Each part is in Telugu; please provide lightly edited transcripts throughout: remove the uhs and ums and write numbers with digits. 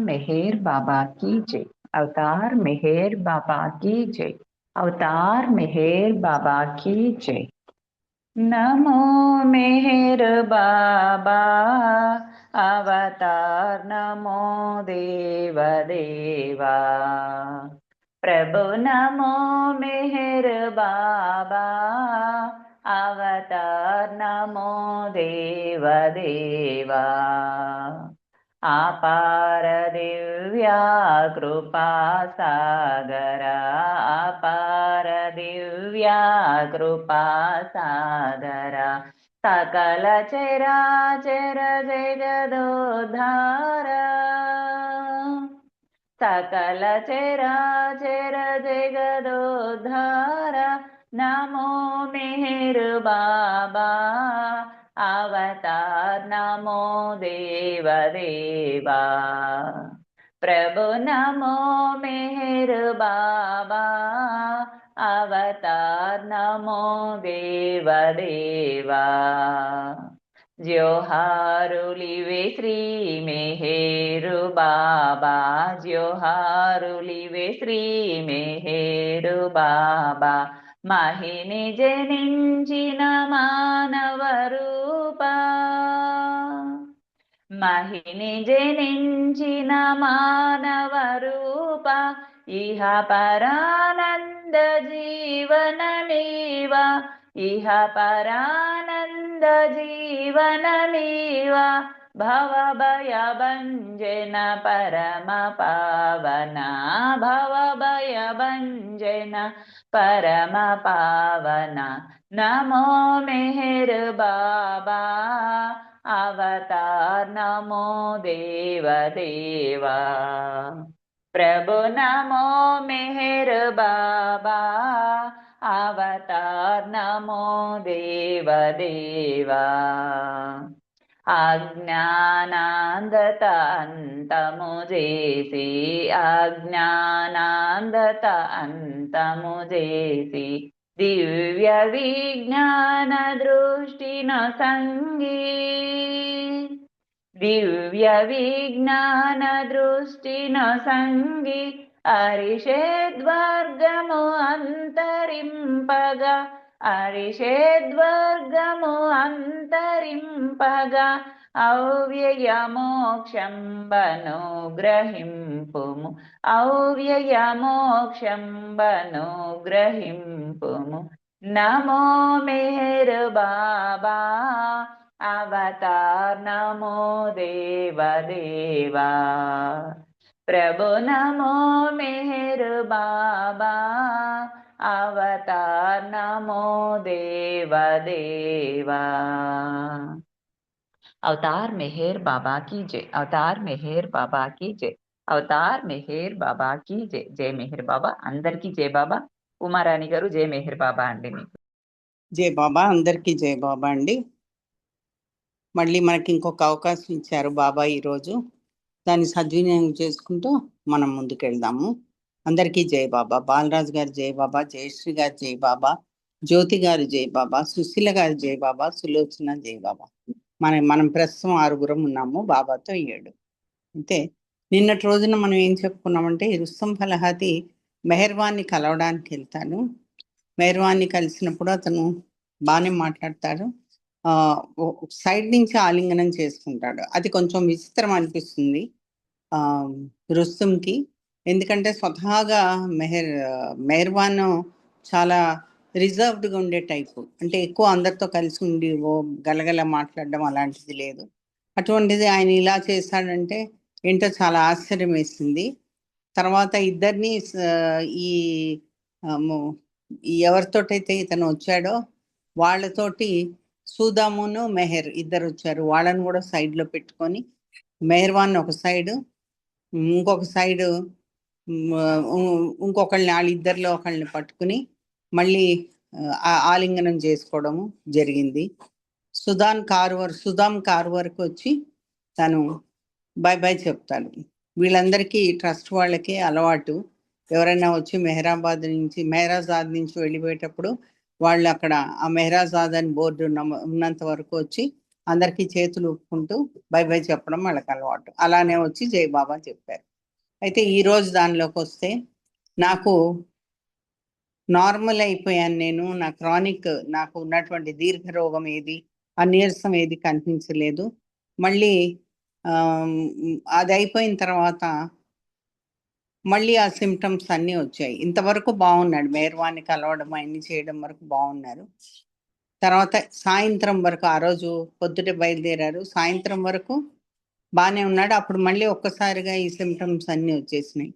मेहर बाबा की जय। अवतार मेहर बाबा की जय। अवतार मेहर बाबा की जय। नमो मेहर बाबा अवतार नमो देव देवा। प्रभु नमो मेहर बाबा अवतार नमो देव देवा। अपार दिव्या कृपा सागरा। अपार दिव्या कृपा सागरा। सकल चराचर जगदोद्धारा। सकल चराचर जगदोद्धारा। नमो मेहर बाबा अवतार नमो देव देवा। प्रभु नमो मेहर बाबा अवतार नमो देव देवा। जोहारुलिवे श्री मेहेरु बाबा। जोहारुलिवे श्री मेहेरु बाबा। महिनि जनिंचिन मानव रूपा। महिनि जनिंचिन मानव रूपा। इह परानंद जीवनमेव। इह परानंद जीवनमेव। भवभयभञ्जन परम पावना। भवभयभञ्जन परम पावना। नमो मेहर बाबा अवतार नमो देव देवा। प्रभु नमो मेहर बाबा अवतार नमो देव देवा। अज्ञानांधत अंतमु जेसी। अज्ञानांधत अंतमु जेसी। दिव्य विज्ञान दृष्टि न संगी। दिव्य विज्ञान दृष्टि न संगी। अरिषेद्वर्गमु अंतरिंपगा। अरिषेद्वर्गमु अंतरिंपगा। अव्ययमोक्षंबनुग्रहिंपुमु। अव्ययमोक्षंबनुग्रहिंपुमु। नमो मेहर बाबा अवतार नमो देव देवा। प्रभु नमो मेहर बाबा अवतार नमो देव देवा। अवतार मेहर बाबा की जय। अवतार मेहर बाबा की जय। अवतार मेहर बाबा की जय। जय मेहర్ బాబా అందరికీ జై బాబా. ఉమారాణి గారు జై మెహర్ బాబా అండి. మీకు జై బాబా, అందరికీ జై బాబా అండి. మళ్ళీ మనకి ఇంకొక అవకాశం ఇచ్చారు బాబా ఈరోజు. దాన్ని సద్వినియోగం చేసుకుంటూ మనం ముందుకెళ్దాము. అందరికీ జై బాబా. బాలరాజు గారు జై బాబా, జయశ్రీ గారు జై బాబా, జ్యోతి గారు జై బాబా, సుశీల గారు జై బాబా, సులోచన జై బాబా. మనం ప్రస్తుతం 6 ఉన్నాము, బాబాతో 7. అయితే నిన్నటి రోజున మనం ఏం చెప్పుకున్నామంటే, రుస్తం ఫలహాతి మెహర్వాన్ని కలవడానికి వెళ్తాను. మెహర్వాన్ని కలిసినప్పుడు అతను బాగానే మాట్లాడతాడు. సైడ్ నుంచి ఆలింగనం చేసుకుంటాడు. అది కొంచెం విచిత్రం అనిపిస్తుంది రుస్తుంకి. ఎందుకంటే స్వతహాగా మెహర్వాన్ చాలా రిజర్వ్డ్గా ఉండే టైపు. అంటే ఎక్కువ అందరితో కలిసి ఉండి గలగల మాట్లాడడం అలాంటిది లేదు. అటువంటిది ఆయన ఇలా చేశాడంటే ఏంటో చాలా ఆశ్చర్యం వేసింది. తర్వాత ఇద్దరిని ఈ ఎవరితోటైతే ఇతను వచ్చాడో వాళ్ళతోటి సూదామును మెహర్ ఇద్దరు వచ్చారు. వాళ్ళని కూడా సైడ్లో పెట్టుకొని మెహర్వాన్ ఒక సైడు, ఇంకొక సైడు ఇంకొకళ్ళని వాళ్ళిద్దరిలో ఒకళ్ళని పట్టుకుని మళ్ళీ ఆలింగనం చేసుకోవడము జరిగింది. సుదాం కార్వర్కి వచ్చి తను బై బై చెప్తాడు. వీళ్ళందరికీ ట్రస్ట్ వాళ్ళకి అలవాటు, ఎవరైనా వచ్చి మెహరాజాద్ నుంచి వెళ్ళిపోయేటప్పుడు వాళ్ళు అక్కడ ఆ మెహరాజాద్ అని బోర్డు ఉన్నంత వరకు వచ్చి అందరికీ చేతులు ఊపుకుంటూ బై బై చెప్పడం వాళ్ళకి అలవాటు. అలానే వచ్చి జై బాబా చెప్పారు. అయితే ఈరోజు దానిలోకి వస్తే నాకు నార్మల్ అయిపోయాను నేను. నా క్రానిక్ నాకు ఉన్నటువంటి దీర్ఘ రోగం ఏది, ఆ నీరసం ఏది కనిపించలేదు. మళ్ళీ అది అయిపోయిన తర్వాత మళ్ళీ ఆ సిమ్టమ్స్ అన్నీ వచ్చాయి. ఇంతవరకు బాగున్నాడు. మేర్వాన్ని కలవడం అన్ని చేయడం వరకు బాగున్నారు. తర్వాత సాయంత్రం వరకు, ఆ రోజు పొద్దుటే బయలుదేరారు, సాయంత్రం వరకు బాగానే ఉన్నాడు. అప్పుడు మళ్ళీ ఒక్కసారిగా ఈ సిమ్టమ్స్ అన్నీ వచ్చేసినాయి.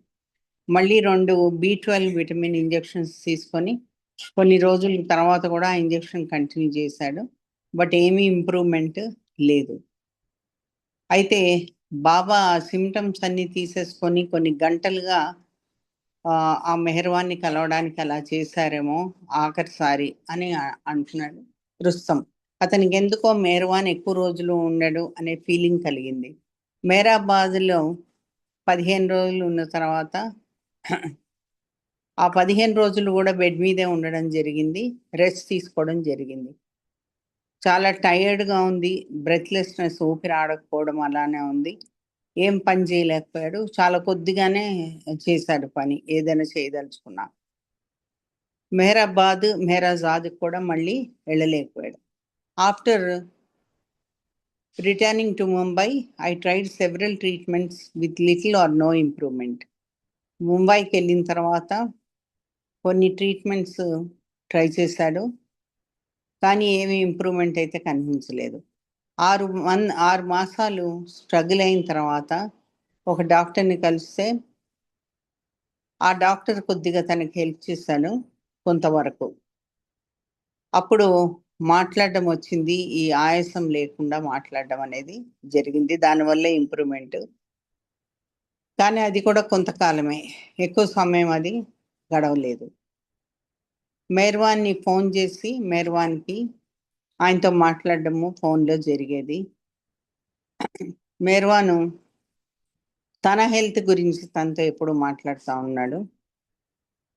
మళ్ళీ 2 B12 విటమిన్ ఇంజెక్షన్స్ తీసుకొని కొన్ని రోజుల తర్వాత కూడా ఆ ఇంజెక్షన్ కంటిన్యూ చేశాడు. బట్ ఏమీ ఇంప్రూవ్మెంట్ లేదు. అయితే బాబా సిమ్టమ్స్ అన్ని తీసేసుకొని కొన్ని గంటలుగా ఆ మెహర్వాన్ని కలవడానికి అలా చేశారేమో ఆఖరిసారి అని అంటున్నాడు రుస్తం. అతనికి ఎందుకో మెహర్వాన్ ఎక్కువ రోజులు ఉండడు అనే ఫీలింగ్ కలిగింది. మేరాబాద్లో 15 రోజులు ఉన్న తర్వాత ఆ 15 రోజులు కూడా బెడ్ మీదే ఉండడం జరిగింది, రెస్ట్ తీసుకోవడం జరిగింది. చాలా టైర్డ్గా ఉంది, బ్రెత్లెస్నెస్, ఊపిరి ఆడకపోవడం అలానే ఉంది. ఏం పని చేయలేకపోయాడు. చాలా కొద్దిగానే చేశాడు పని, ఏదైనా చేయదలుచుకున్నా. మెహరాజాద్ కూడా మళ్ళీ వెళ్ళలేకపోయాడు. After returning to Mumbai, I tried several treatments with little or no improvement. ముంబైకి వెళ్ళిన తర్వాత కొన్ని ట్రీట్మెంట్స్ ట్రై చేశాడు, కానీ ఏమీ ఇంప్రూవ్మెంట్ అయితే కనిపించలేదు. 6 మాసాలు స్ట్రగుల్ అయిన తర్వాత ఒక డాక్టర్ని కలిస్తే ఆ డాక్టర్ కొద్దిగా తనకి హెల్ప్ చేశాడు కొంతవరకు. అప్పుడు మాట్లాడడం వచ్చింది, ఈ ఆయాసం లేకుండా మాట్లాడడం అనేది జరిగింది. దానివల్ల ఇంప్రూవ్మెంట్. కానీ అది కూడా కొంతకాలమే, ఎక్కువ సమయం అది గడవలేదు. మెహర్వాన్ని ఫోన్ చేసి మెహర్వాన్కి ఆయనతో మాట్లాడడము ఫోన్లో జరిగేది. మెహర్వాను తన హెల్త్ గురించి తనతో ఎప్పుడు మాట్లాడుతూ ఉన్నాడు.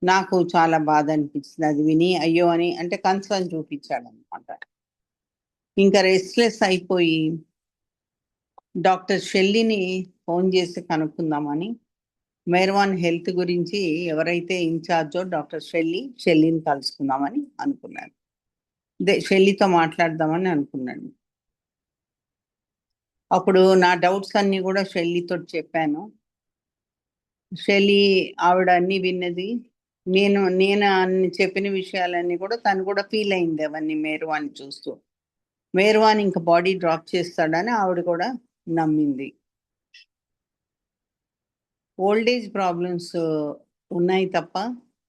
నాకు చాలా బాధ అనిపించింది అది విని. అయ్యో అని అంటే కన్సర్న్ చూపించాడు అనమాట. ఇంకా రెస్ట్లెస్ అయిపోయి డాక్టర్ షెల్లీని ఫోన్ చేసి కనుక్కుందామని, మెహర్వాన్ హెల్త్ గురించి ఎవరైతే ఇన్ఛార్జో డాక్టర్ షెల్లీని కలుసుకుందామని అనుకున్నాను. షెల్లీతో మాట్లాడదామని అనుకున్నాను. అప్పుడు నా డౌట్స్ అన్నీ కూడా షెల్లీతో చెప్పాను. షెల్లీ ఆవిడ అన్ని విన్నది. నేను అన్ని చెప్పిన విషయాలన్నీ కూడా తను కూడా ఫీల్ అయింది అవన్నీ మేర్వాన్ని చూస్తూ. మేర్వాన్ ఇంకా బాడీ డ్రాప్ చేస్తాడని ఆవిడ కూడా నమ్మింది. ఓల్డ్ ఏజ్ ప్రాబ్లమ్స్ ఉన్నాయి తప్ప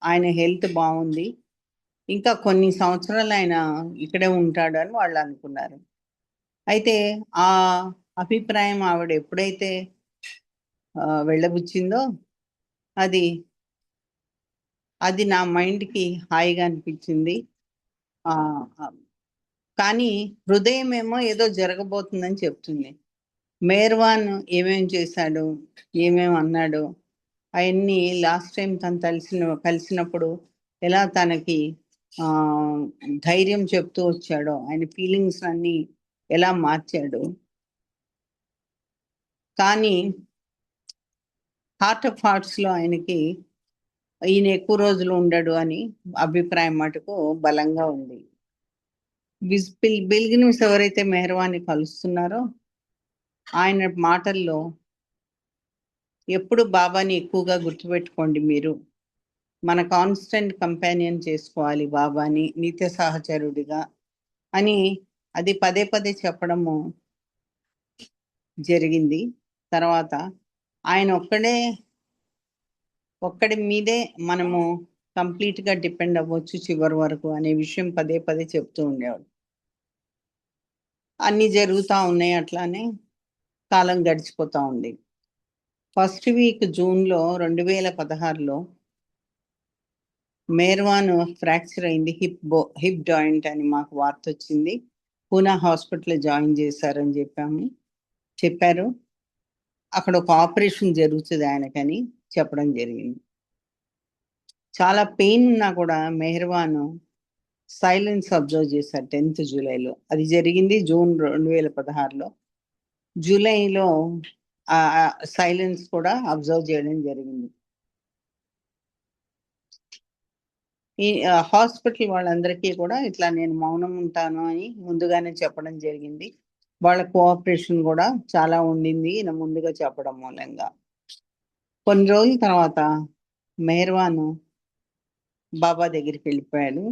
ఆయన హెల్త్ బాగుంది, ఇంకా కొన్ని సంవత్సరాలు ఆయన ఇక్కడే ఉంటాడు అని వాళ్ళు అనుకున్నారు. అయితే ఆ అభిప్రాయం ఆవిడ ఎప్పుడైతే వెళ్ళబుచ్చిందో అది నా మైండ్కి హాయిగా అనిపించింది. కానీ హృదయం ఏమో ఏదో జరగబోతుందని చెప్తుంది. మేర్వాన్ ఏమేం చేశాడు, ఏమేం అన్నాడు, అవన్నీ లాస్ట్ టైం తను కలిసినప్పుడు ఎలా తనకి ధైర్యం చెప్తూ వచ్చాడో, ఆయన ఫీలింగ్స్ అన్నీ ఎలా మార్చాడు. కానీ హార్ట్ ఆఫ్ హార్ట్స్లో ఆయనకి ఈయన ఎక్కువ రోజులు ఉండడు అని అభిప్రాయం మటుకు బలంగా ఉంది. బిల్గ్రిమ్స్ ఎవరైతే మెహర్వాన్ని కలుస్తున్నారో ఆయన మాటల్లో ఎప్పుడు బాబాని ఎక్కువగా గుర్తుపెట్టుకోండి, మీరు మన కాన్స్టెంట్ కంపానియన్ చేసుకోవాలి బాబాని నిత్య సహచరుడిగా అని అది పదే పదే చెప్పడము జరిగింది. తర్వాత ఆయన ఒక్కడి మీదే మనము కంప్లీట్గా డిపెండ్ అవ్వచ్చు చివరి వరకు అనే విషయం పదే పదే చెప్తూ ఉండేవాడు. అన్నీ జరుగుతూ ఉన్నాయి, అట్లానే కాలం గడిచిపోతూ ఉంది. ఫస్ట్ వీక్ జూన్లో 2016లో మేర్వాన్ ఫ్రాక్చర్ అయింది, హిప్ జాయింట్ అని మాకు వార్త వచ్చింది. పూనా హాస్పిటల్లో జాయిన్ చేశారని చెప్పారు. అక్కడ ఒక ఆపరేషన్ జరుగుతుంది ఆయనకని చెప్పడం జరిగింది. చాలా పెయిన్ ఉన్నా కూడా మెహర్వాన్ సైలెన్స్ అబ్జర్వ్ చేశారు 10th జూలైలో. అది జరిగింది జూన్ 2016లో. జూలైలో ఆ సైలెన్స్ కూడా అబ్జర్వ్ చేయడం జరిగింది. ఈ హాస్పిటల్ వాళ్ళందరికీ కూడా ఇట్లా నేను మౌనం ఉంటాను అని ముందుగానే చెప్పడం జరిగింది. వాళ్ళ కోఆపరేషన్ కూడా చాలా ఉండింది ఈయన ముందుగా చెప్పడం మూలంగా. కొన్ని రోజుల తర్వాత మెహర్వాన్ బాబా దగ్గరికి వెళ్ళిపోయాడు,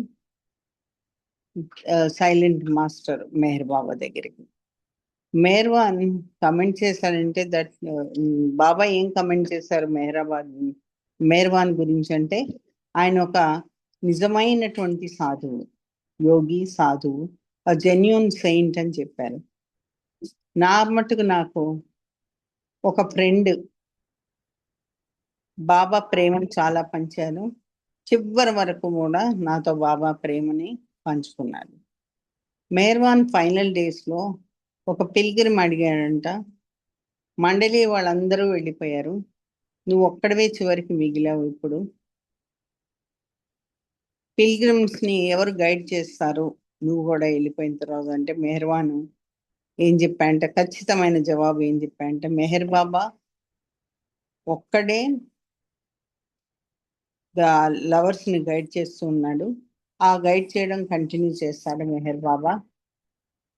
సైలెంట్ మాస్టర్ మెహర్ బాబా దగ్గరికి. మెహర్వాన్ కమెంట్ చేశారంటే దట్ బాబా ఏం కమెంట్ చేశారు మెహర్వాన్ గురించి అంటే, ఆయన ఒక నిజమైనటువంటి సాధువు, యోగి సాధువు, జెన్యూన్ సెయింట్ అని చెప్పారు. నా మట్టుకు నాకు ఒక ఫ్రెండ్, బాబా ప్రేమను చాలా పంచాను, చివరి వరకు కూడా నాతో బాబా ప్రేమని పంచుకున్నాడు. మెహర్వాన్ ఫైనల్ డేస్లో ఒక పిల్గ్రిమ్ అడిగాడంట, మండలి వాళ్ళందరూ వెళ్ళిపోయారు, నువ్వు ఒక్కడవే చివరికి మిగిలావు, ఇప్పుడు పిల్గ్రిమ్స్ ని ఎవరు గైడ్ చేస్తారు నువ్వు కూడా వెళ్ళిపోయిన తర్వాత అంటే, మెహర్వాన్ ఏం చెప్పాయంటే, ఖచ్చితమైన జవాబు ఏం చెప్పాయంటే, మెహర్ బాబా ఒక్కడే లవర్స్ ని గైడ్ చేస్తూ ఉన్నాడు, ఆ గైడ్ చేయడం కంటిన్యూ చేస్తాడు మెహర్ బాబా.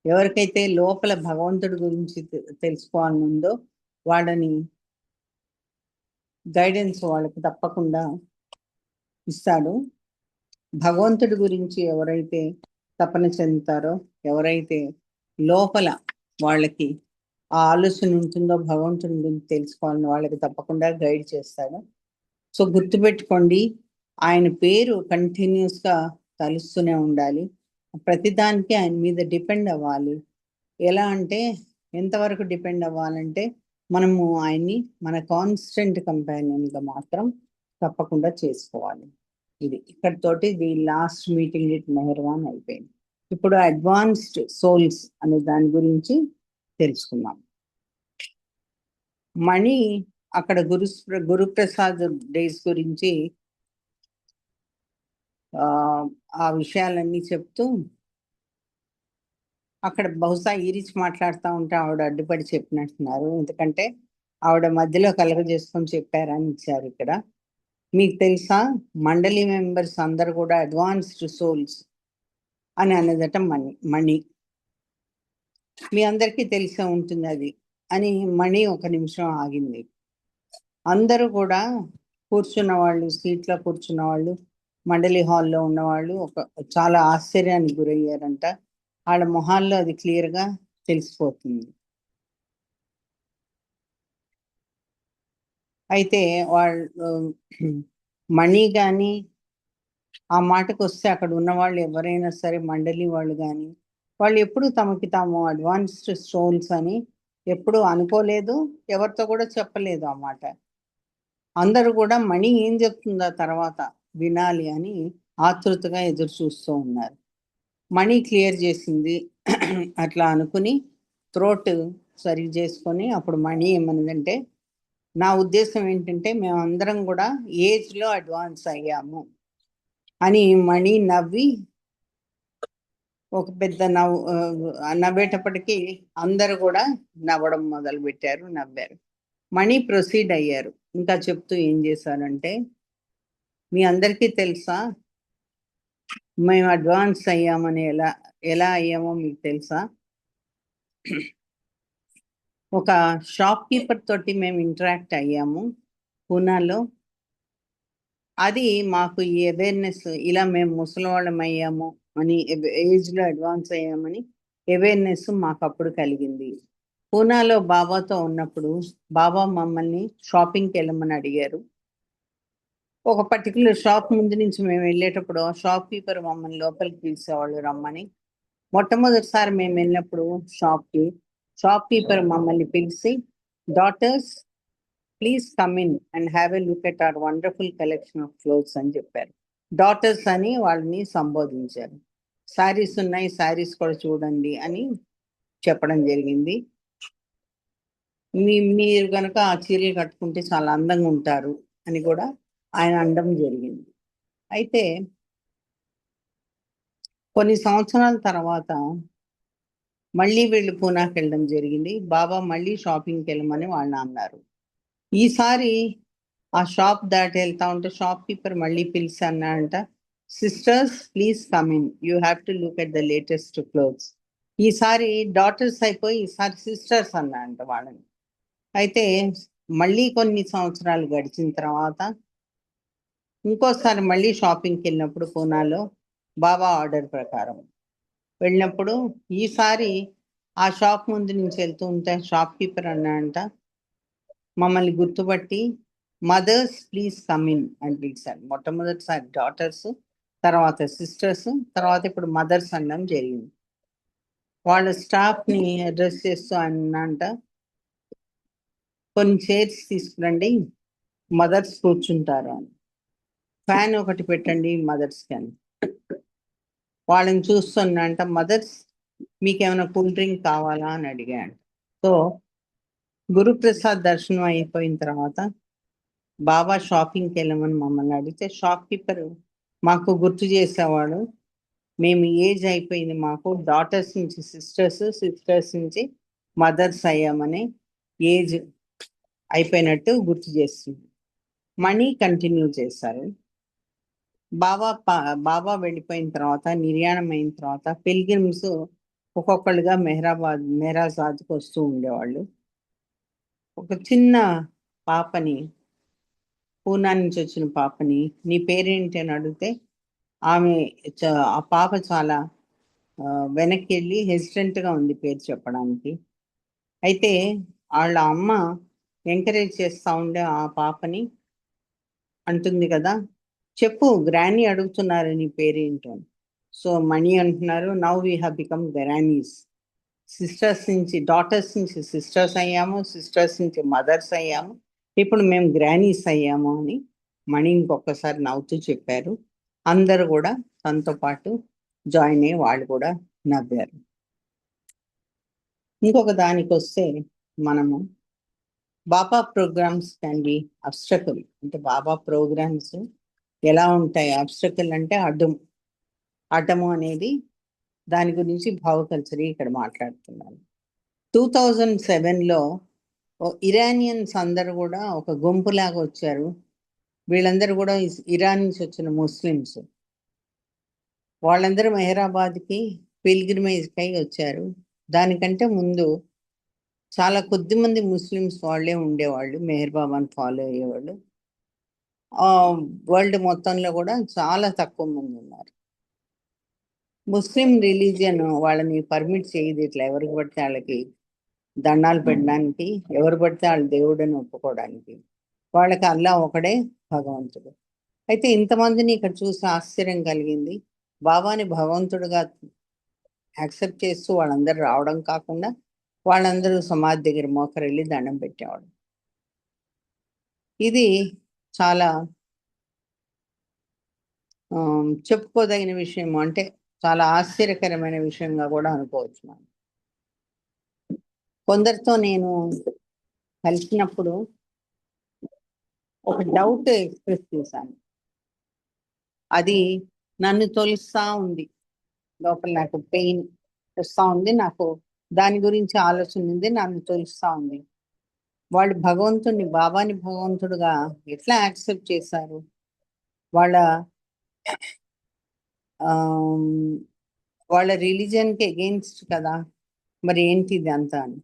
ఎవరికైతే లోపల భగవంతుడి గురించి తెలుసుకోవాలని ఉందో వాళ్ళని గైడెన్స్ వాళ్ళకి తప్పకుండా ఇస్తాడు. భగవంతుడి గురించి ఎవరైతే తపన చెందుతారో, ఎవరైతే లోపల వాళ్ళకి ఆ ఆలోచన ఉంటుందో భగవంతుడి గురించి తెలుసుకోవాలని, వాళ్ళకి తప్పకుండా గైడ్ చేస్తాడు. సో గుర్తుపెట్టుకోండి, ఆయన పేరు కంటిన్యూస్ గా తలుస్తూనే ఉండాలి, ప్రతిదానికి ఆయన మీద డిపెండ్ అవ్వాలి. ఎలా అంటే, ఎంతవరకు డిపెండ్ అవ్వాలంటే, మనము ఆయన్ని మన కాన్స్టెంట్ కంపానియన్గా మాత్రం తప్పకుండా చేసుకోవాలి. ఇది ఇక్కడితోటి the last meeting with Meherwan అయిపోయింది. ఇప్పుడు అడ్వాన్స్డ్ సోల్స్ అనే దాని గురించి తెలుసుకుందాం. మణి అక్కడ గురుప్రసాద్ డేస్ గురించి ఆ విషయాలన్నీ చెప్తూ, అక్కడ బహుశా ఈరిచి మాట్లాడుతూ ఉంటే ఆవిడ అడ్డుపడి చెప్పినట్టున్నారు, ఎందుకంటే ఆవిడ మధ్యలో కలగ చేసుకొని చెప్పారని ఇచ్చారు ఇక్కడ. మీకు తెలుసా, మండలి మెంబర్స్ అందరు కూడా అడ్వాన్స్డ్ సోల్స్ అని అన్నదట మణి. మీ అందరికీ తెలిసే ఉంటుంది అది అని. మణి ఒక నిమిషం ఆగింది. అందరూ కూడా కూర్చున్న వాళ్ళు, సీట్లో కూర్చున్న వాళ్ళు, మండలి హాల్లో ఉన్నవాళ్ళు చాలా ఆశ్చర్యానికి గురయ్యారంట. వాళ్ళ మొహాల్లో అది క్లియర్గా తెలిసిపోతుంది. అయితే వాళ్ళు మణి కానీ ఆ మాటకు వస్తే, అక్కడ ఉన్న వాళ్ళు ఎవరైనా సరే, మండలి వాళ్ళు కానీ, వాళ్ళు ఎప్పుడు తమకి తాము అడ్వాన్స్డ్ సోల్స్ అని ఎప్పుడు అనుకోలేదు, ఎవరితో కూడా చెప్పలేదు ఆ మాట. అందరూ కూడా మణి ఏం చెప్తుందో తర్వాత వినాలి అని ఆతృతగా ఎదురు చూస్తూ ఉన్నారు. మణి క్లియర్ చేసింది అట్లా అనుకుని థ్రోట్ సరి చేసుకొని, అప్పుడు మణి ఏమన్నదంటే, నా ఉద్దేశం ఏంటంటే మేమందరం కూడా ఏజ్లో అడ్వాన్స్ అయ్యాము అని మణి నవ్వి, ఒక పెద్ద నవ్వేటప్పటికీ అందరూ కూడా నవ్వడం మొదలు పెట్టారు, నవ్వారు. మణి ప్రొసీడ్ అయ్యారు, ఇంకా చెప్తూ ఏం చేశారంటే, మీ అందరికీ తెలుసా మేము అడ్వాన్స్ అయ్యామని, ఎలా అయ్యామో మీకు తెలుసా? ఒక షాప్ కీపర్ తోటి మేము ఇంటరాక్ట్ అయ్యాము పూనాలో. అది మాకు ఈ అవేర్నెస్, ఇలా మేము ముసలివాళ్ళం అయ్యాము అని, ఏజ్లో అడ్వాన్స్ అయ్యామని అవేర్నెస్ మాకు అప్పుడు కలిగింది. పూనాలో బాబాతో ఉన్నప్పుడు బాబా మమ్మల్ని షాపింగ్కి వెళ్ళమని అడిగారు. ఒక పర్టికులర్ షాప్ ముందు నుంచి మేము వెళ్ళేటప్పుడు షాప్ కీపర్ మమ్మల్ని లోపలికి పిలిచేవాళ్ళు రమ్మని. మొట్టమొదటిసారి మేము వెళ్ళినప్పుడు షాప్ కీపర్ మమ్మల్ని పిలిచి, daughters please come in and have a look at our wonderful collection of clothes అని చెప్పారు. డాటర్స్ అని వాళ్ళని సంబోధించారు. శారీస్ ఉన్నాయి, శారీస్ కూడా చూడండి అని చెప్పడం జరిగింది. మీరు కనుక ఆ చీరలు కట్టుకుంటే చాలా అందంగా ఉంటారు అని కూడా ఆయన అనడం జరిగింది. అయితే కొన్ని సంవత్సరాల తర్వాత మళ్ళీ వీళ్ళు పూనాకి వెళ్ళడం జరిగింది. బాబా మళ్ళీ షాపింగ్కి వెళ్ళమని వాళ్ళు అన్నారు. ఈసారి ఆ షాప్ దాటి వెళ్తా ఉంటే షాప్ కీపర్ మళ్ళీ పిలిచి అన్నాడంట, sisters please come in, you have to look at the latest clothes. ఈసారి డాటర్స్ అయిపోయి ఈసారి సిస్టర్స్ అన్నాడంట వాళ్ళని. అయితే మళ్ళీ కొన్ని సంవత్సరాలు గడిచిన తర్వాత ఇంకోసారి మళ్ళీ షాపింగ్కి వెళ్ళినప్పుడు పూనాలో బాబా ఆర్డర్ ప్రకారం వెళ్ళినప్పుడు ఈసారి ఆ షాప్ ముందు నుంచి వెళ్తూ ఉంటే షాప్ కీపర్ అన్నాడంట, మమ్మల్ని గుర్తుపట్టి మదర్స్ ప్లీజ్ కమ్ ఇన్ అని పిలిచారు. మొట్టమొదటిసారి డాటర్స్, తర్వాత సిస్టర్స్, తర్వాత ఇప్పుడు మదర్స్ అనడం జరిగింది. వాళ్ళ స్టాఫ్ని అడ్రస్ చేస్తూ అన్నంట, కొన్ని చైర్స్ తీసుకురండి, మదర్స్ కూర్చుంటారు అని. ఫ్యాన్ ఒకటి పెట్టండి మదర్స్కి అని. వాళ్ళని చూస్తున్నంట, మదర్స్ మీకేమైనా కూల్ డ్రింక్ కావాలా అని అడిగాడు. సో గురుప్రసాద్ దర్శనం అయిపోయిన తర్వాత బాబా షాపింగ్కి వెళ్ళమని మమ్మల్ని అడిగితే షాప్ కీపర్ మాకు గుర్తు చేసేవాడు, మేము ఏజ్ అయిపోయింది, మాకు డాటర్స్ నుంచి సిస్టర్స్, సిస్టర్స్ నుంచి మదర్స్ అయ్యామని ఏజ్ అయిపోయినట్టు గుర్తు చేస్తుంది. మనీ కంటిన్యూ చేశారు. బాబా వెళ్ళిపోయిన తర్వాత, నిర్యాణం అయిన తర్వాత పిల్గ్రిమ్స్ ఒక్కొక్కళ్ళుగా మెహరాజాద్కి వస్తూ ఉండేవాళ్ళు. ఒక చిన్న పాపని, పూనా నుంచి వచ్చిన పాపని, నీ పేరేంటి అని అడిగితే ఆమె ఆ పాప చాలా వెనక్కి వెళ్ళి హెసిటెంట్గా ఉంది పేరు చెప్పడానికి. అయితే వాళ్ళ అమ్మ ఎంకరేజ్ చేస్తూ ఉండే ఆ పాపని అంటుంది కదా, చెప్పు గ్రానీ అడుగుతున్నారు నీ పేరేంటో. సో మణి అంటున్నారు, now we have become granny's. Sisters నుంచి డాటర్స్ నుంచి సిస్టర్స్ అయ్యాము, సిస్టర్స్ నుంచి మదర్స్ అయ్యాము, ఇప్పుడు మేము గ్రానీస్ అయ్యాము అని మణి ఇంకొకసారి నవ్వుతూ చెప్పారు. అందరూ కూడా తనతో పాటు జాయిన్ అయ్యి వాళ్ళు కూడా నవ్వారు. ఇంకొక దానికి వస్తే మనము బాబా ప్రోగ్రామ్స్ క్యాన్ బి అబ్స్ట్రకల్. అంటే బాబా ప్రోగ్రామ్స్ ఎలా ఉంటాయి? అబ్స్ట్రకల్ అంటే అడ్డము అనేది, దాని గురించి భావకల్చరీ ఇక్కడ మాట్లాడుతున్నాను. 2007లో ఇరానియన్స్ అందరూ కూడా ఒక గుంపులాగా వచ్చారు. వీళ్ళందరూ కూడా ఇరాన్ నుంచి వచ్చిన ముస్లిమ్స్. వాళ్ళందరూ మెహరాబాద్కి పిల్గ్రిమేజ్కి వచ్చారు. దానికంటే ముందు చాలా కొద్ది మంది ముస్లిమ్స్ వాళ్ళే ఉండేవాళ్ళు, మెహర్ బాబాని ఫాలో అయ్యేవాళ్ళు. వరల్డ్ మొత్తంలో కూడా చాలా తక్కువ మంది ఉన్నారు. ముస్లిం రిలీజియన్ వాళ్ళని పర్మిట్ చేయదు ఇట్లా ఎవరికి పడితే వాళ్ళకి దండాలు పెట్టడానికి, ఎవరు పడితే వాళ్ళ దేవుడని ఒప్పుకోవడానికి. వాళ్ళకి అల్లా ఒకడే భగవంతుడు. అయితే ఇంతమందిని ఇక్కడ చూసి ఆశ్చర్యం కలిగింది. బాబాని భగవంతుడుగా యాక్సెప్ట్ చేస్తూ వాళ్ళందరూ రావడం కాకుండా వాళ్ళందరూ సమాధి దగ్గర మోకరెళ్ళి దండం పెట్టేవాడు. ఇది చాలా చెప్పుకోదగిన విషయం, అంటే చాలా ఆశ్చర్యకరమైన విషయంగా కూడా అనుకోవచ్చు మనం. కొందరితో నేను కలిసినప్పుడు ఒక డౌట్ ఎక్స్ప్రెస్ చేశాను. అది నన్ను తొలుస్తా ఉంది, లోపల నాకు పెయిన్ వస్తూ ఉంది, నాకు దాని గురించి ఆలోచన ఉంది, నన్ను తొలుస్తా ఉంది. వాళ్ళు భగవంతుడిని, బాబాని భగవంతుడుగా ఎట్లా యాక్సెప్ట్ చేశారు? వాళ్ళ వాళ్ళ రిలీజన్కి అగెయిన్స్ట్ కదా, మరి ఏంటి ఇది అంతా అని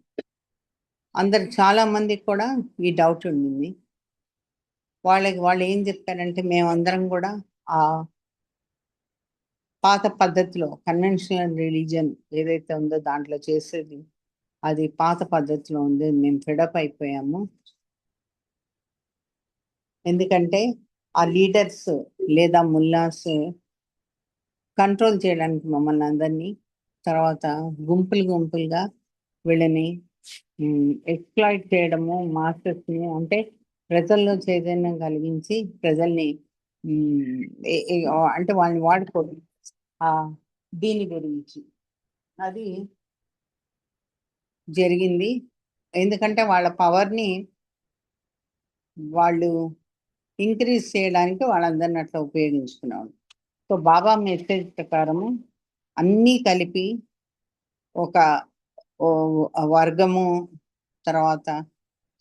అందరు చాలా మందికి కూడా ఈ డౌట్ ఉండింది. వాళ్ళు ఏం చెప్తారంటే, మేమందరం కూడా ఆ పాత పద్ధతిలో కన్వెన్షనల్ రిలీజన్ ఏదైతే ఉందో దాంట్లో చేసేది అది పాత పద్ధతిలో ఉంది, మేము ఫెడప్ అయిపోయాము. ఎందుకంటే ఆ లీడర్స్ లేదా ముల్లాస్ కంట్రోల్ చేయడానికి మమ్మల్ని అందరినీ, తర్వాత గుంపులుగా వీళ్ళని ఎక్స్ప్లాయిట్ చేయడము, మాస్టర్స్ని, అంటే ప్రజల్లో చైతన్యం కలిగించి ప్రజల్ని అంటే వాళ్ళని వాడుకోవడం, దీని గురించి అది జరిగింది. ఎందుకంటే వాళ్ళ పవర్ని వాళ్ళు ఇంక్రీజ్ చేయడానికి వాళ్ళందరిని అట్లా ఉపయోగించుకున్నాడు. సో బాబా మెసేజ్ ప్రకారము అన్నీ కలిపి ఒక వర్గము, తర్వాత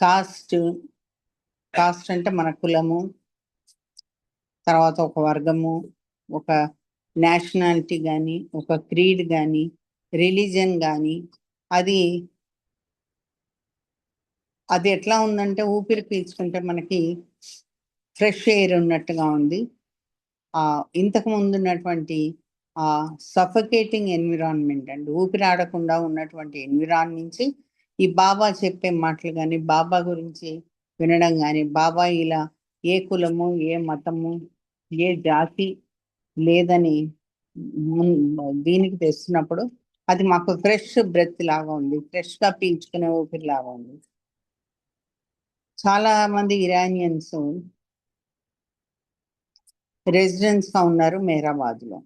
కాస్ట్ అంటే మన కులము, తర్వాత ఒక వర్గము, ఒక నేషనాలిటీ కానీ, ఒక క్రీడ్ కానీ, రిలీజన్ కానీ, అది అది ఎట్లా ఉందంటే ఊపిరి పీల్చుకుంటే మనకి ఫ్రెష్ ఎయిర్ ఉన్నట్టుగా ఉంది. ఇంతకు ముందు ఉన్నటువంటి సఫకేటింగ్ ఎన్విరాన్మెంట్ అండి, ఊపిరాడకుండా ఉన్నటువంటి ఎన్విరాన్ నుంచి ఈ బాబా చెప్పే మాటలు కానీ, బాబా గురించి వినడం కానీ, బాబా ఇలా ఏ కులము, ఏ మతము, ఏ జాతి లేదని దీనికి తెస్తున్నప్పుడు అది మాకు ఫ్రెష్ బ్రెత్ లాగా ఉంది, ఫ్రెష్గా పీల్చుకునే ఊపిరి లాగా ఉంది. చాలా మంది ఇరానియన్స్ రెసిడెంట్స్ గా ఉన్నారు మెహరాబాద్లో.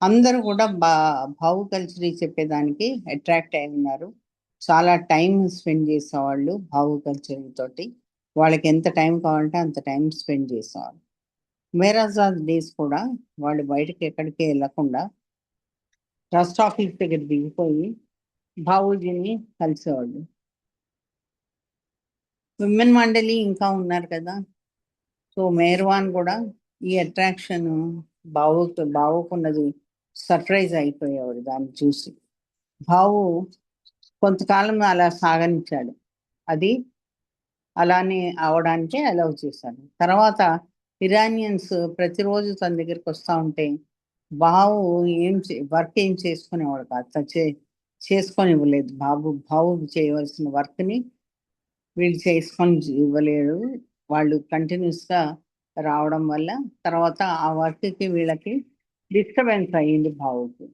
అందరూ కూడా భావు కల్చర్ చెప్పేదానికి అట్రాక్ట్ అయి ఉన్నారు. చాలా టైం స్పెండ్ చేసేవాళ్ళు భావు కల్చర్ తోటి. వాళ్ళకి ఎంత టైం కావాలంటే అంత టైం స్పెండ్ చేసేవాళ్ళు. మేరాజాద్ డేస్ కూడా వాళ్ళు బయటకి ఎక్కడికి వెళ్ళకుండా ట్రస్ట్ ఆఫీస్ దగ్గర దిగిపోయి భావూజీని కలిసేవాళ్ళు. విమెన్ మండలి ఇంకా ఉన్నారు కదా, సో మేర్వాన్ కూడా ఈ అట్రాక్షన్ బావుకున్నది సర్ప్రైజ్ అయిపోయేవాడు దాన్ని చూసి. భావు కొంతకాలం అలా సాగనిచ్చాడు, అది అలానే అవడానికి అలౌ చేశాడు. తర్వాత ఇరానియన్స్ ప్రతిరోజు తన దగ్గరికి వస్తూ ఉంటే భావు వర్క్ ఏం చేసుకునేవాడు కాదు, చేసుకొని ఇవ్వలేదు. భావు చేయవలసిన వర్క్ని వీళ్ళు చేసుకొని ఇవ్వలేరు. వాళ్ళు కంటిన్యూస్గా రావడం వల్ల తర్వాత ఆ వర్క్కి వీళ్ళకి డిస్టర్బెన్స్ అయ్యింది భావుకి.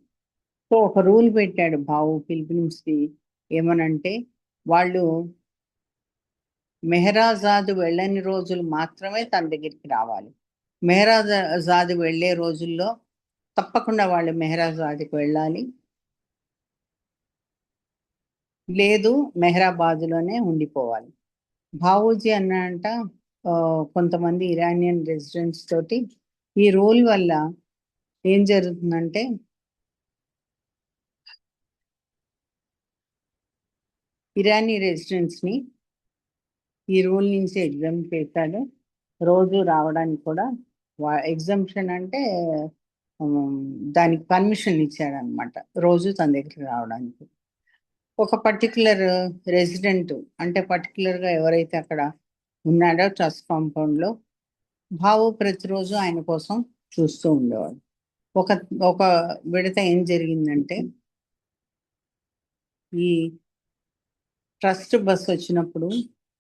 సో ఒక రూల్ పెట్టాడు భావు పిల్గ్రిమ్స్కి, ఏమనంటే వాళ్ళు మెహరాజాద్ వెళ్ళని రోజులు మాత్రమే తన దగ్గరికి రావాలి. మెహరాజాద్ వెళ్ళే రోజుల్లో తప్పకుండా వాళ్ళు మెహరాజాద్కి వెళ్ళాలి, లేదు మెహరాబాద్లోనే ఉండిపోవాలి. భావూజీ అన్నంట కొంతమంది ఇరానియన్ రెసిడెంట్స్ తోటి ఈ రూల్ వల్ల ఏం జరుగుతుందంటే ఇరానీ రెసిడెంట్స్ని ఈ రూల్ నుంచి ఎగ్జామ్ చేశాడు. రోజు రావడానికి కూడా ఎగ్జామ్షన్ అంటే దానికి పర్మిషన్ ఇచ్చాడనమాట, రోజు తన దగ్గరికి రావడానికి. ఒక పర్టికులర్ రెసిడెంట్ అంటే పర్టికులర్గా ఎవరైతే అక్కడ ఉన్నాడో ట్రస్ట్ కాంపౌండ్లో భావు ప్రతిరోజు ఆయన కోసం చూస్తూ ఉండేవాడు. ఒక ఒక విడత ఏం జరిగిందంటే, ఈ ట్రస్ట్ బస్ వచ్చినప్పుడు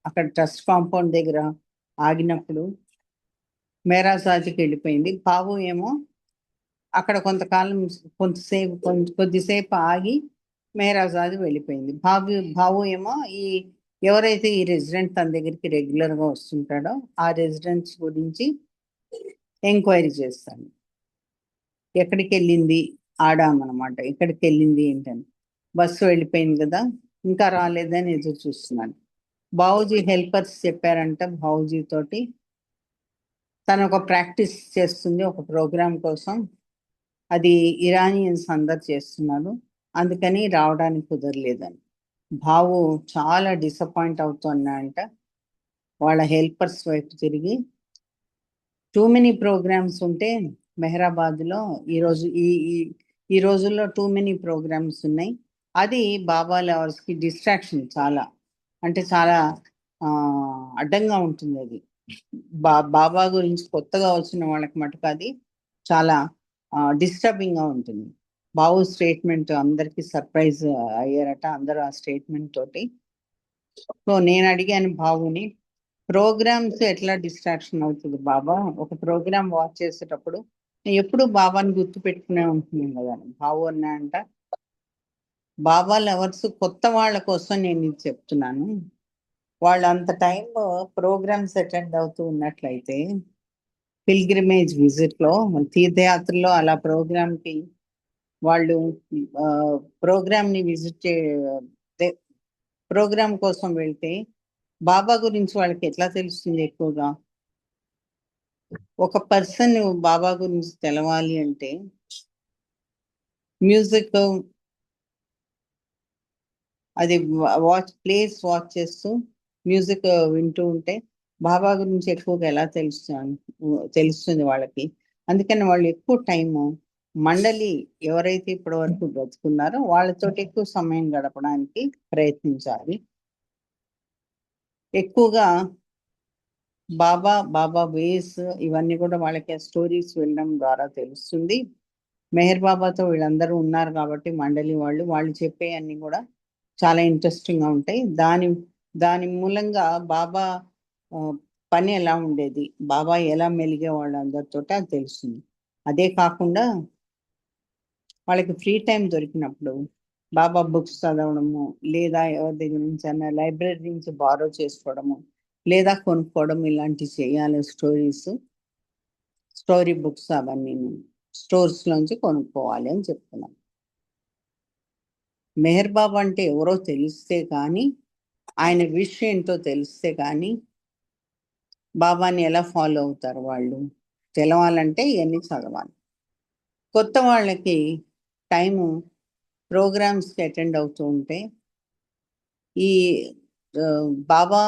అక్కడ ట్రస్ట్ కాంపౌండ్ దగ్గర ఆగినప్పుడు మేరాజాద్కి వెళ్ళిపోయింది. భావు ఏమో అక్కడ కొంతకాలం కొద్దిసేపు ఆగి మేరాజాద్ వెళ్ళిపోయింది. భావు ఏమో ఎవరైతే ఈ రెసిడెంట్ తన దగ్గరికి రెగ్యులర్గా వస్తుంటాడో ఆ రెసిడెంట్స్ గురించి ఎంక్వైరీ చేస్తాను. ఎక్కడికి వెళ్ళింది ఆడామన్నమాట, ఎక్కడికి వెళ్ళింది ఏంటని. బస్సు వెళ్ళిపోయింది కదా, ఇంకా రాలేదని ఎదురు చూస్తున్నాను. బావుజీ హెల్పర్స్ చెప్పారంట బావుజీ తోటి, తను ఒక ప్రాక్టీస్ చేస్తుంది ఒక ప్రోగ్రామ్ కోసం, అది ఇరానియన్స్ అందరు చేస్తున్నారు, అందుకని రావడానికి కుదరలేదని. భావు చాలా డిసప్పాయింట్ అవుతున్నాయంట. వాళ్ళ హెల్పర్స్ వైపు తిరిగి, టూ మెనీ ప్రోగ్రామ్స్ ఉంటే మెహరాబాద్లో ఈరోజు ఈ రోజుల్లో టూ మెనీ ప్రోగ్రామ్స్ ఉన్నాయి, అది బాబా లవర్స్కి డిస్ట్రాక్షన్ చాలా, అంటే చాలా అడ్డంగా ఉంటుంది. అది బాబా గురించి కొత్తగా వచ్చిన వాళ్ళకి మటుకు అది చాలా డిస్టర్బింగ్గా ఉంటుంది. బాబు స్టేట్మెంట్ అందరికీ సర్ప్రైజ్ అయ్యారట అందరూ ఆ స్టేట్మెంట్ తోటి. సో నేను అడిగాను బాబుని, ప్రోగ్రామ్స్ ఎట్లా డిస్ట్రాక్షన్ అవుతుంది బాబా, ఒక ప్రోగ్రామ్ వాచ్ చేసేటప్పుడు ఎప్పుడు బాబాని గుర్తు పెట్టుకునే ఉంటున్నాను కదా. బాబు అన్నాయంట, బాబా లవర్స్ కొత్త వాళ్ళ కోసం నేను ఇది చెప్తున్నాను, వాళ్ళు అంత టైం ప్రోగ్రామ్స్ అటెండ్ అవుతూ ఉన్నట్లయితే పిల్గ్రిమేజ్ విజిట్లో తీర్థయాత్రలో అలా ప్రోగ్రామ్కి వాళ్ళు ప్రోగ్రామ్ని విజిట్ ప్రోగ్రామ్ కోసం వెళ్తే బాబా గురించి వాళ్ళకి ఎట్లా తెలుస్తుంది ఎక్కువగా. ఒక పర్సన్ బాబా గురించి తెలవాలి అంటే మ్యూజిక్ అది వాచ్ చేస్తూ మ్యూజిక్ వింటూ ఉంటే బాబా గురించి ఎక్కువగా ఎలా తెలుస్తుంది వాళ్ళకి. అందుకని వాళ్ళు ఎక్కువ టైము మండలి ఎవరైతే ఇప్పటి వరకు బ్రతుకున్నారో వాళ్ళతోటి ఎక్కువ సమయం గడపడానికి ప్రయత్నించాలి. ఎక్కువగా బాబా వేస్ ఇవన్నీ కూడా వాళ్ళకి ఆ స్టోరీస్ వినడం ద్వారా తెలుస్తుంది. మెహర్ బాబాతో వీళ్ళందరూ ఉన్నారు కాబట్టి మండలి వాళ్ళు చెప్పే అన్ని కూడా చాలా ఇంట్రెస్టింగ్ గా ఉంటాయి. దాని మూలంగా బాబా ఆ, పని ఎలా ఉండేది, బాబా ఎలా మెలిగేవాళ్ళు అందరితో అది తెలుస్తుంది. అదే కాకుండా వాళ్ళకి ఫ్రీ టైం దొరికినప్పుడు బాబా బుక్స్ చదవడము, లేదా ఎవరి దగ్గర నుంచి అన్న లైబ్రరీ నుంచి బారో చేసుకోవడము, లేదా కొనుక్కోవడం, ఇలాంటివి చేయాలి. స్టోరీ బుక్స్ అవన్నీ స్టోర్స్ లోంచి కొనుక్కోవాలి అని చెప్తున్నాను. మెహర్ బాబా అంటే ఎవరో తెలిస్తే కానీ, ఆయన విష్ ఏంటో తెలిస్తే కానీ బాబాని ఎలా ఫాలో అవుతారు వాళ్ళు తెలవాలంటే ఇవన్నీ చదవాలి. కొత్త వాళ్ళకి టైము ప్రోగ్రామ్స్కి అటెండ్ అవుతూ ఉంటే ఈ ఆ, బాబా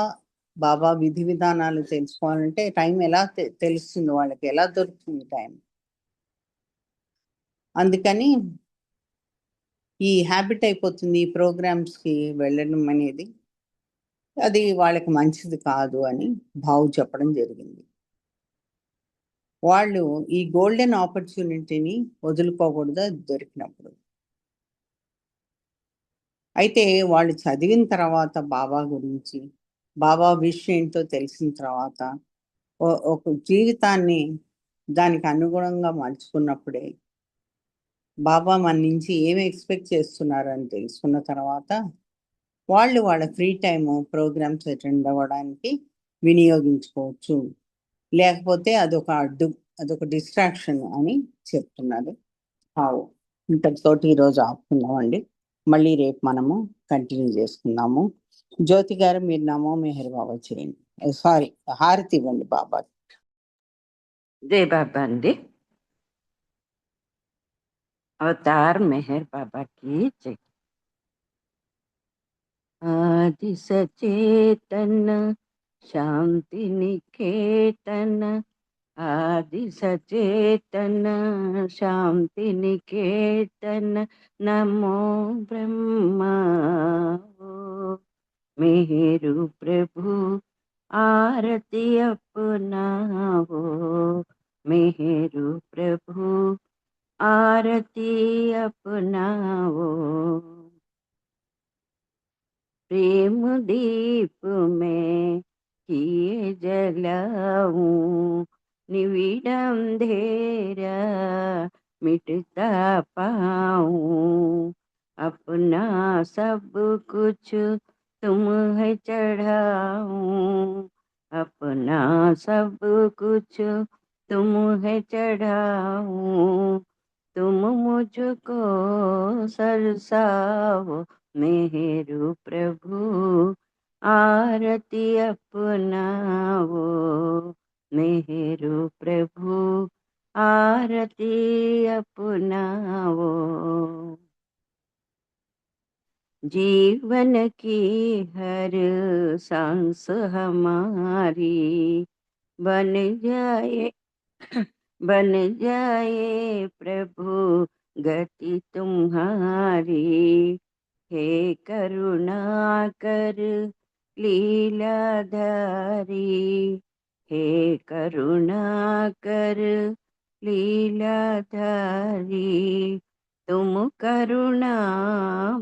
బాబా విధి విధానాలు తెలుసుకోవాలంటే టైం ఎలా తెలుస్తుంది, వాళ్ళకి ఎలా దొరుకుతుంది టైం. అందుకని ఈ హ్యాబిట్ అయిపోతుంది ఈ ప్రోగ్రామ్స్కి వెళ్ళడం అనేది. అది వాళ్ళకి మంచిది కాదు అని చెప్పడం జరిగింది. వాళ్ళు ఈ గోల్డెన్ ఆపర్చునిటీని వదులుకోకూడదు అది దొరికినప్పుడు. అయితే వాళ్ళు చదివిన తర్వాత బాబా గురించి, బాబా విషయం ఏంటో తెలిసిన తర్వాత ఒక జీవితాన్ని దానికి అనుగుణంగా మలుచుకున్నప్పుడే బాబా మన నుంచి ఏమి ఎక్స్పెక్ట్ చేస్తున్నారు అని తెలుసుకున్న తర్వాత వాళ్ళ ఫ్రీ టైము ప్రోగ్రామ్స్ అటెండ్ అవ్వడానికి వినియోగించుకోవచ్చు. లేకపోతే అదొక డిస్ట్రాక్షన్ అని చెప్తున్నారు. ఇంతటితోటి ఈరోజు ఆపుకుందామండి. మళ్ళీ రేపు మనము కంటిన్యూ చేసుకుందాము. జ్యోతి గారు మీరు నమో మెహర్ బాబా చేయండి. సారీ, హారతి ఇవ్వండి బాబా. జై బాబా అండి. అవతార్ మెహర్ బాబా की जय। आदि सचेतन शांति निकेतन, आदि सचेतन शांति निकेतन, नमो ब्रह्मा मेरु प्रभु आरती अपनाओ, मेरु प्रभु आरती अपनाओ। प्रेम दीप में किए जलाऊं, निविड़ अंधेरा मिटता पाऊं। अपना सब कुछ तुम है चढ़ाऊं, अपना सब कुछ तुम है चढ़ाऊं। तुम मुझको सरसाओ, मेरु प्रभु आरती अपनाओ, मेरु प्रभु आरती अपनाओ। जीवन की हर सांस हमारी बन जाए बन जाए प्रभु गति तुम्हारी। हे करुणा कर लीलाधारी, हे करुणा कर लीलाधारी। तुम करुणा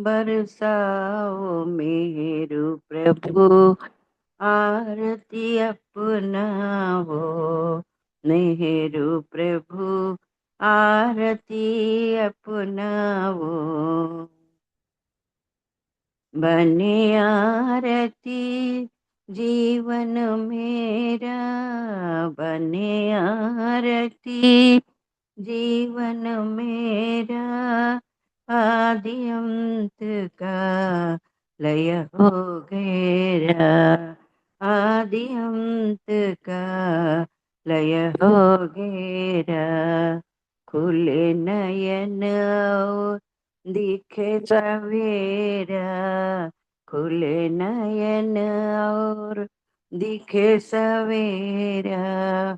बरसाओ, मेरु प्रभु आरती अपनाओ, मेरु प्रभु आरती अपनाओ। बने आरती जीवन मेरा, बने आरती जीवन मेरा। आदि अंत का लय हो गया, आदि अंत का लय हो गया, खुले नयन और दिखे सवेरा, खुले नयन और दिखे सवेरा,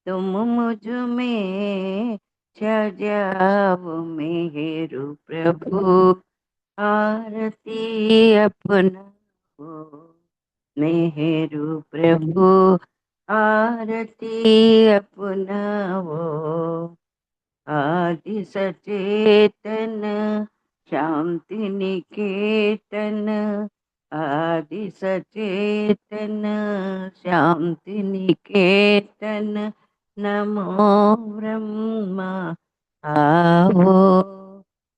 तुम मुझ में छा जाओ मेरू प्रभु, आरती अपनाओ मेरू प्रभु, आरती अपनाओ। आदि सचेतन शांति निकेतन, आदि सचेतन शांति निकेतन, नमो ब्रह्मा आओ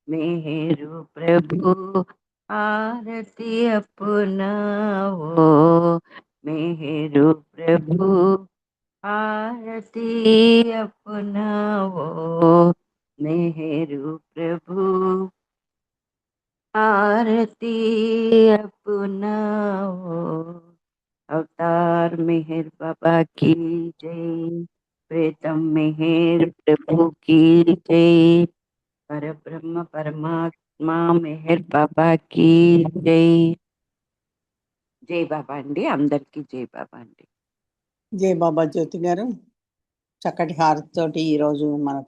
मेरू प्रभु, आरती अपनाओ मेरू प्रभु, आरती अपनाओ मेरू प्रभु, आरती अपनाओ। अवतार मेहर बाबा की जय, प्रीतम मेहर प्रभु की जय, पर ब्रह्म परमात्मा मेहर బాబా की జై. జై బాబా అండి, అందరికీ జై బాబా అండి. జై బాబా జ్యోతి గారు, చక్కటి హారతితోటి ఈరోజు మన